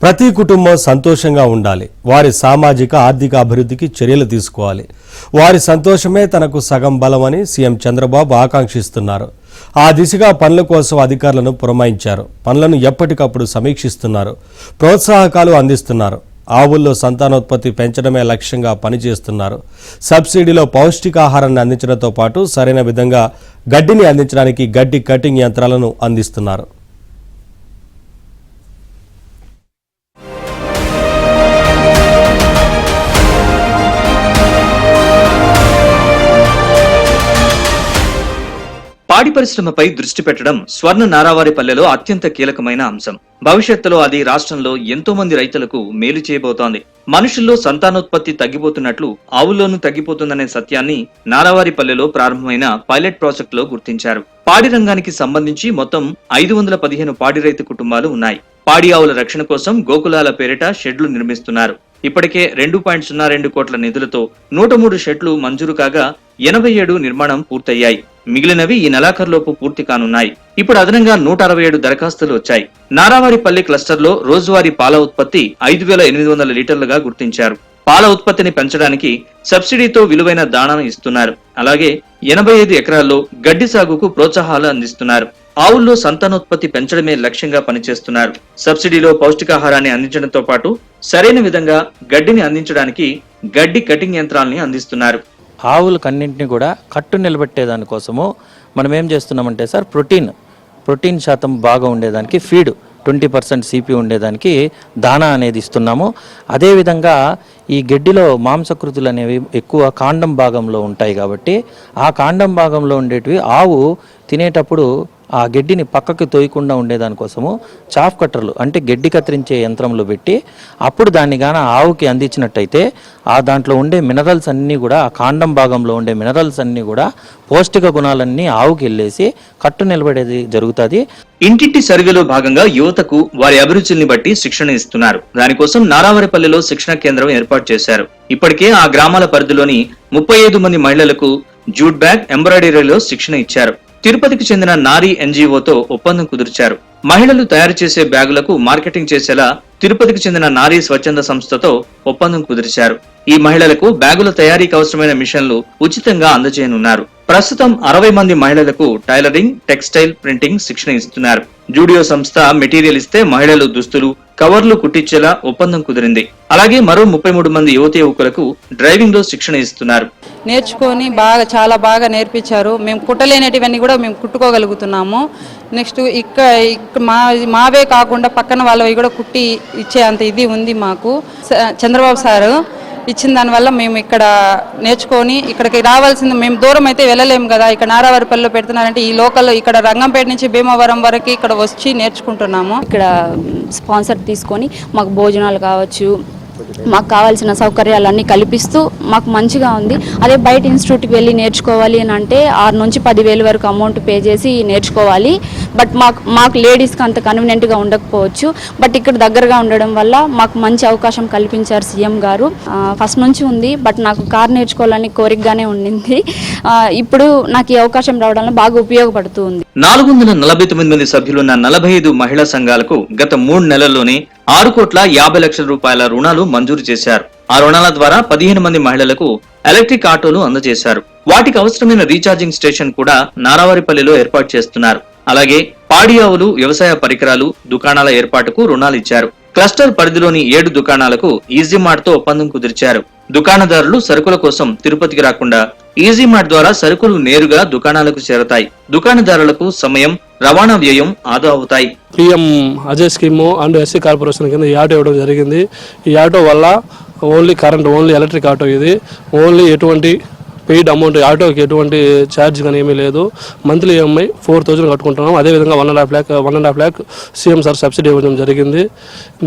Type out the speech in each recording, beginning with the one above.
ప్రతి కుటుంబం సంతోషంగా ఉండాలి. వారి సామాజిక ఆర్థిక అభివృద్ధికి చర్యలు తీసుకోవాలి. వారి సంతోషమే తనకు సగం బలమని సీఎం చంద్రబాబు ఆకాంక్షిస్తున్నారు. ఆ దిశగా పనుల కోసం అధికారులను పురమాయించారు. పనులను ఎప్పటికప్పుడు సమీక్షిస్తున్నారు. ప్రోత్సాహకాలు అందిస్తున్నారు. ఆవుల్లో సంతానోత్పత్తి పెంచడమే లక్ష్యంగా పనిచేస్తున్నారు. సబ్సిడీలో పౌష్టికాహారాన్ని అందించడంతో పాటు సరైన విధంగా గడ్డిని అందించడానికి గడ్డి కటింగ్ యంత్రాలను అందిస్తున్నారు. పాడి పరిశ్రమపై దృష్టి పెట్టడం స్వర్ణ నారావారిపల్లెలో అత్యంత కీలకమైన అంశం. భవిష్యత్తులో అది రాష్ట్రంలో ఎంతో మంది రైతులకు మేలు చేయబోతోంది. మనుషుల్లో సంతానోత్పత్తి తగ్గిపోతున్నట్లు ఆవుల్లోనూ తగ్గిపోతుందనే సత్యాన్ని నారావారిపల్లెలో ప్రారంభమైన పైలట్ ప్రాజెక్టులో గుర్తించారు. పాడి రంగానికి సంబంధించి మొత్తం 515 పాడి రైతు కుటుంబాలు ఉన్నాయి. పాడి ఆవుల రక్షణ కోసం గోకులాల పేరిట షెడ్లు నిర్మిస్తున్నారు. ఇప్పటికే 2.02 కోట్ల నిధులతో 103 షెడ్లు మంజూరు కాగా 87 నిర్మాణం పూర్తయ్యాయి. మిగిలినవి ఈ నెలాఖరులోపు పూర్తి కానున్నాయి. ఇప్పుడు అదనంగా 167 దరఖాస్తులు వచ్చాయి. నారావారిపల్లి క్లస్టర్లో రోజువారీ పాల ఉత్పత్తి 5,800 లీటర్లుగా గుర్తించారు. పాల ఉత్పత్తిని పెంచడానికి సబ్సిడీతో విలువైన దాణాను ఇస్తున్నారు. అలాగే 85 ఎకరాల్లో గడ్డి సాగుకు ప్రోత్సాహాలు అందిస్తున్నారు. ఆవుల్లో సంతానోత్పత్తి పెంచడమే లక్ష్యంగా పనిచేస్తున్నారు. సబ్సిడీలో పౌష్టికాహారాన్ని అందించడంతో పాటు సరైన విధంగా గడ్డిని అందించడానికి గడ్డి కటింగ్ యంత్రాలని అందిస్తున్నారు. ఆవులకన్నింటినీ కూడా కట్టు నిలబెట్టేదాని కోసము మనం ఏం చేస్తున్నామంటే సార్ ప్రోటీన్ శాతం బాగా ఉండేదానికి ఫీడ్ 20% సిపి ఉండేదానికి దానా అనేది ఇస్తున్నాము. అదేవిధంగా ఈ గడ్డిలో మాంసకృతులు అనేవి ఎక్కువ కాండం భాగంలో ఉంటాయి కాబట్టి ఆ కాండం భాగంలో ఉండేటివి ఆవు తినేటప్పుడు ఆ గడ్డిని పక్కకి తోయకుండా ఉండేదానికోసము చాఫ్ కట్టర్లు అంటే గడ్డి కత్తిరించే యంత్రంలో పెట్టి అప్పుడు దాన్ని గాన ఆవుకి అందించినట్టయితే ఆ దాంట్లో ఉండే మినరల్స్ అన్నీ కూడా ఆ కాండం భాగంలో ఉండే మినరల్స్ అన్నీ కూడా పౌష్టిక గుణాలన్నీ ఆవుకి వెళ్ళేసి కట్టు నిలబడేది జరుగుతుంది. ఇంటింటి సర్వేలో భాగంగా యువతకు వారి అభిరుచుల్ని బట్టి శిక్షణ ఇస్తున్నారు. దానికోసం నారావారిపల్లెలో శిక్షణ కేంద్రం ఏర్పాటు చేశారు. ఇప్పటికే ఆ గ్రామాల పరిధిలోని 35 మంది మహిళలకు జూట్ బ్యాగ్ ఎంబ్రాయిడరీలో శిక్షణ ఇచ్చారు. తిరుపతికి చెందిన నారీ ఎన్జిఓతో ఒప్పందం కుదిర్చారు. మహిళలు తయారు చేసే బ్యాగులకు మార్కెటింగ్ చేసేలా తిరుపతికి చెందిన నారీ స్వచ్ఛంద సంస్థతో ఒప్పందం కుదిర్చారు. ఈ మహిళలకు బ్యాగుల తయారీకి అవసరమైన మిషన్లు ఉచితంగా అందజేయనున్నారు. ప్రస్తుతం 60 మంది మహిళలకు టైలరింగ్, టెక్స్టైల్, ప్రింటింగ్ శిక్షణ ఇస్తున్నారు. జూడియో సంస్థ మెటీరియల్ ఇస్తే మహిళలు దుస్తులు, కవర్లు కుట్టించేలా ఒప్పందం కుదిరింది. అలాగే మరో 33 మంది యువకులకు డ్రైవింగ్ లో శిక్షణ ఇస్తున్నారు. నేర్చుకొని చాలా బాగా నేర్పించారు. మేము కుట్టలేనిటివన్నీ కూడా మేము కుట్టుకోగలుగుతున్నాము. నెక్స్ట్ మావే కాకుండా పక్కన వాళ్ళవి కూడా కుట్టి ఇచ్చే అంత ఇది ఉంది మాకు. చంద్రబాబు సారు ఇచ్చిన దానివల్ల మేము ఇక్కడ నేర్చుకొని ఇక్కడికి రావాల్సింది. మేము దూరం అయితే వెళ్ళలేము కదా. ఇక్కడ నారావారిపల్లిలో పెడుతున్నారంటే ఈ లోకల్ ఇక్కడ రంగంపేట నుంచి భీమవరం వరకు ఇక్కడ వచ్చి నేర్చుకుంటున్నాము. ఇక్కడ స్పాన్సర్ తీసుకొని మాకు భోజనాలు కావచ్చు, మాకు కావాల్సిన సౌకర్యాలన్నీ కల్పిస్తూ మాకు మంచిగా ఉంది. అదే బయట ఇన్స్టిట్యూట్కి వెళ్ళి నేర్చుకోవాలి అని అంటే 6 నుంచి 10,000 వరకు అమౌంట్ పే చేసి నేర్చుకోవాలి. బట్ మాకు లేడీస్కి అంత కన్వీనియంట్గా ఉండకపోవచ్చు. బట్ ఇక్కడ దగ్గరగా ఉండడం వల్ల మాకు మంచి అవకాశం కల్పించారు సీఎం గారు. ఫస్ట్ నుంచి ఉంది, బట్ నాకు కార్ నేర్చుకోవాలని కోరికగానే ఉండింది. ఇప్పుడు నాకు ఈ అవకాశం రావడంలో బాగా ఉపయోగపడుతుంది. 449 మంది సభ్యులున్న 45 మహిళా సంఘాలకు గత 3 నెలల్లోనే 6,50,00,000 రూపాయల రుణాలు మంజూరు చేశారు. ఆ రుణాల ద్వారా 15 మంది మహిళలకు ఎలక్ట్రిక్ ఆటోలు అందజేశారు. వాటికి అవసరమైన రీఛార్జింగ్ స్టేషన్ కూడా నారావారిపల్లిలో ఏర్పాటు చేస్తున్నారు. అలాగే పాడి ఆవులు, వ్యవసాయ పరికరాలు, దుకాణాల ఏర్పాటుకు రుణాలు ఇచ్చారు. క్లస్టర్ పరిధిలోని 7 దుకాణాలకు ఈజీ మార్ట్ తో ఒప్పందం కుదిర్చారు. దుకాణదారులు సరుకుల కోసం తిరుపతికి రాకుండా ఈజీ మార్ట్ ద్వారా సరుకులు నేరుగా దుకాణాలకు చేరతాయి. దుకాణదారులకు సమయం, రవాణా వ్యయం ఆదా అవుతాయి. PM Ajay scheme and SC corporation కింద ఈ ఆటో ఇవ్వడం జరిగింది. ఈ ఆటో వల్ల only current, only electric auto. ఇది ఓన్లీ ఎటువంటి పెయిడ్ అమౌంట్, ఆటోకి ఎటువంటి ఛార్జ్ కానీ ఏమీ లేదు. Monthly EMI 4,000 కట్టుకుంటున్నాం. అదేవిధంగా 1.5 lakh సీఎం సార్ సబ్సిడీ ఇవ్వడం జరిగింది.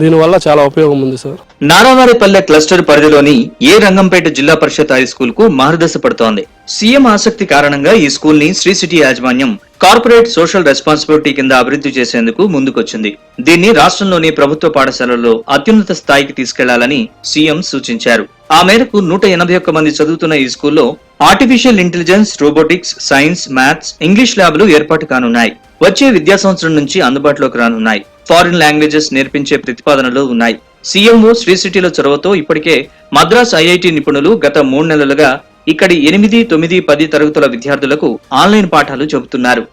దీనివల్ల చాలా ఉపయోగం ఉంది సార్. నారావారిపల్లె క్లస్టర్ పరిధిలోని ఏ రంగంపేట జిల్లా పరిషత్ హై స్కూల్ కు మహర్దశ పడుతోంది. సీఎం ఆసక్తి కారణంగా ఈ స్కూల్ ని శ్రీ సిటీ యాజమాన్యం కార్పొరేట్ సోషల్ రెస్పాన్సిబిలిటీ కింద అభివృద్ధి చేసేందుకు ముందుకొచ్చింది. దీన్ని రాష్ట్రంలోని ప్రభుత్వ పాఠశాలల్లో అత్యున్నత స్థాయికి తీసుకెళ్లాలని సీఎం సూచించారు. ఆ మేరకు 181 మంది చదువుతున్న ఈ స్కూల్లో artificial intelligence, robotics, science, maths, English ల్యాబ్లు ఏర్పాటు కానున్నాయి. వచ్చే విద్యా సంవత్సరం నుంచి అందుబాటులోకి రానున్నాయి. ఫారిన్ లాంగ్వేజెస్ నేర్పించే ప్రతిపాదనలు ఉన్నాయి. సీఎంఓ శ్రీ సిటీలో చొరవతో ఇప్పటికే మద్రాస్ ఐఐటి నిపుణులు గత 3 నెలలుగా ఇక్కడి 8, 9, 10 తరగతుల విద్యార్థులకు ఆన్లైన్ పాఠాలు చెబుతున్నారు.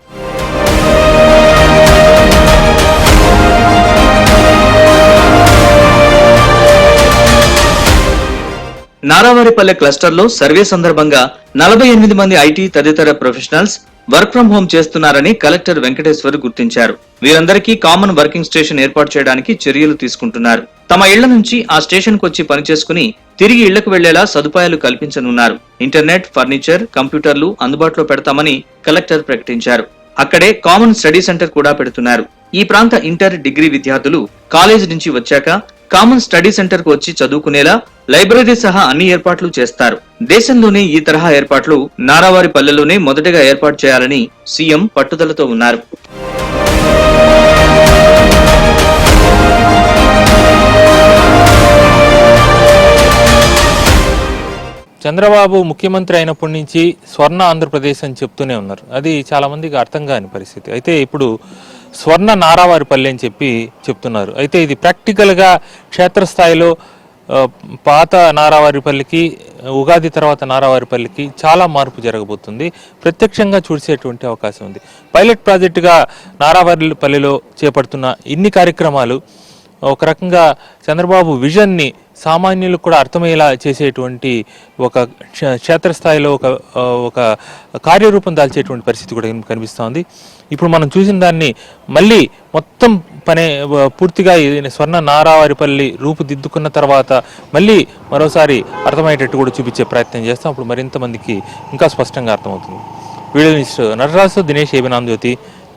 నారావారిపల్లె క్లస్టర్ లో సర్వే సందర్భంగా 48 మంది ఐటీ తదితర ప్రొఫెషనల్స్ వర్క్ ఫ్రం హోం చేస్తున్నారని కలెక్టర్ వెంకటేశ్వర్ గుర్తించారు. వీరందరికీ కామన్ వర్కింగ్ స్టేషన్ ఏర్పాటు చేయడానికి చర్యలు తీసుకుంటున్నారు. తమ ఇళ్ల నుంచి ఆ స్టేషన్ కు వచ్చి పనిచేసుకుని తిరిగి ఇళ్లకు వెళ్లేలా సదుపాయాలు కల్పించనున్నారు. ఇంటర్నెట్, ఫర్నిచర్, కంప్యూటర్లు అందుబాటులో పెడతామని కలెక్టర్ ప్రకటించారు. అక్కడే కామన్ స్టడీ సెంటర్ కూడా పెడుతున్నారు. ఈ ప్రాంత ఇంటర్, డిగ్రీ విద్యార్థులు కాలేజ్ నుంచి వచ్చాక కామన్ స్టడీ సెంటర్ కు వచ్చి చదువుకునేలా లైబ్రరీ సహా అన్ని ఏర్పాట్లు చేస్తారు. దేశంలోనే ఈ తరహా ఏర్పాట్లు నారావారిపల్లెలోనే మొదటగా ఏర్పాటు చేయాలని సీఎం పట్టుదలతో ఉన్నారు. చంద్రబాబు ముఖ్యమంత్రి అయినప్పటి నుంచి స్వర్ణ ఆంధ్రప్రదేశ్ అని చెప్తూనే ఉన్నారు. అది చాలా మందికి అర్థం కాని పరిస్థితి. అయితే ఇప్పుడు స్వర్ణ నారావారిపల్లె అని చెప్తున్నారు. అయితే ఇది ప్రాక్టికల్గా క్షేత్రస్థాయిలో పాత నారావారిపల్లికి, ఉగాది తర్వాత నారావారిపల్లికి చాలా మార్పు జరగబోతుంది. ప్రత్యక్షంగా చూసేటువంటి అవకాశం ఉంది. పైలట్ ప్రాజెక్టుగా నారావారిపల్లిలో చేపడుతున్న ఇన్ని కార్యక్రమాలు ఒక రకంగా చంద్రబాబు విజన్ని సామాన్యులకు కూడా అర్థమయ్యేలా చేసేటువంటి ఒక క్షేత్రస్థాయిలో ఒక కార్యరూపం దాల్చేటువంటి పరిస్థితి కూడా కనిపిస్తోంది. ఇప్పుడు మనం చూసిన దాన్ని మళ్ళీ మొత్తం పూర్తిగా స్వర్ణ నారావారిపల్లి రూపుదిద్దుకున్న తర్వాత మళ్ళీ మరోసారి అర్థమయ్యేటట్టు కూడా చూపించే ప్రయత్నం చేస్తాం. అప్పుడు మరింత మందికి ఇంకా స్పష్టంగా అర్థమవుతుంది. వీడియో నటరాజు, దినేష్, ఏబినాంజ్యోతి,